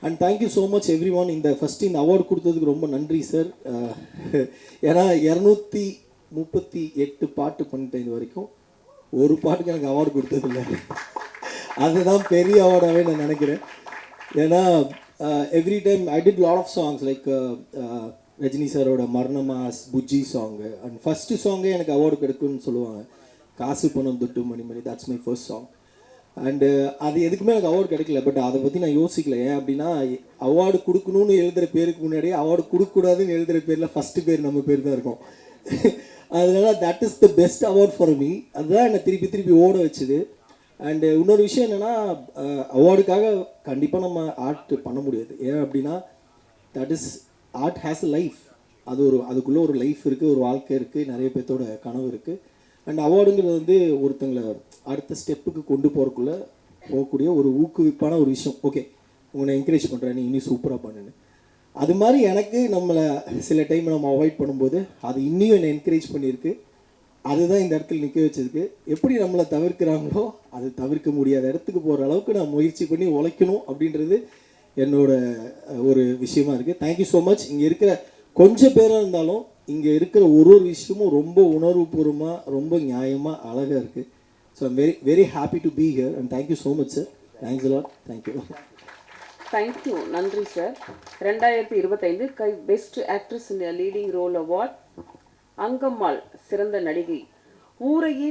And thank you so much every one. இந்த first இந்த award கொடுத்ததுக்கு ரொம்ப நன்றி சார். ஏன்னா 238 பாட்டு பண்ணிட்டேன் இது வரைக்கும், ஒரு பாட்டுக்கு எனக்கு அவார்டு கொடுத்ததில்லை. அதுதான் பெரிய அவார்டாகவே நான் நினைக்கிறேன். ஏன்னா every time I did lot of songs like Rajini சாரோட மரணமாஸ், புஜ்ஜி சாங்கு, அண்ட் ஃபஸ்ட்டு சாங்கே எனக்கு அவார்டு கிடைக்கும்னு சொல்லுவாங்க. காசு பணம் தொட்டு money money, that's my first song. And அது எதுக்குமே எனக்கு அவார்டு கிடைக்கல. பட் அதை பற்றி நான் யோசிக்கல. ஏன் அப்படின்னா, அவார்டு கொடுக்கணும்னு எழுதுகிற பேருக்கு முன்னாடியே அவார்டு கொடுக்கக்கூடாதுன்னு எழுதுகிற பேரில் ஃபஸ்ட்டு பேர் நம்ம பேர் தான் இருக்கும். அதனால that is the best award for me. அதுதான் என்னை திருப்பி திருப்பி ஓட வச்சுது. அண்டு இன்னொரு விஷயம் என்னென்னா, அவார்டுக்காக கண்டிப்பாக நம்ம ஆர்ட் பண்ண முடியாது. ஏன் அப்படின்னா, that is art has a life. அதுக்குள்ளே ஒரு லைஃப் இருக்குது, ஒரு வாழ்க்கை இருக்குது, நிறைய பேர்த்தோட கனவு இருக்குது. அண்ட் அவார்டுங்கிறது வந்து ஒருத்தங்களை அடுத்த ஸ்டெப்புக்கு கொண்டு போகக்கூடிய ஒரு ஊக்குவிப்பான ஒரு விஷயம். ஓகே, உன்னை என்கரேஜ் பண்ணுறேன், நீ இன்னும் சூப்பராக பண்ணுன்னு. அது மாதிரி எனக்கு நம்மளை சில டைம் நம்ம அவாய்ட் பண்ணும்போது அது இன்னும் என்னை என்கரேஜ் பண்ணியிருக்கு. அதுதான் இந்த இடத்துல நிற்க வச்சதுக்கு. எப்படி நம்மளை தவிர்க்கிறாங்களோ அது தவிர்க்க முடியாத இடத்துக்கு போகிற அளவுக்கு நான் முயற்சி பண்ணி உழைக்கணும் அப்படின்றது என்னோட ஒரு விஷயமா இருக்குது. Thank you so much. இங்கே இருக்கிற கொஞ்சம் பேராக இருந்தாலும் இங்கே இருக்கிற ஒரு விஷயமும் ரொம்ப உணர்வுபூர்வமாக, ரொம்ப நியாயமாக, அழகாக இருக்குது. So I'm very very happy to be here and thank you so much sir. Thanks a lot. Thank you. Thank you, நன்றி sir. 2025 best actress in leading role award Angammal சிறந்த நடிகை. ஊரையே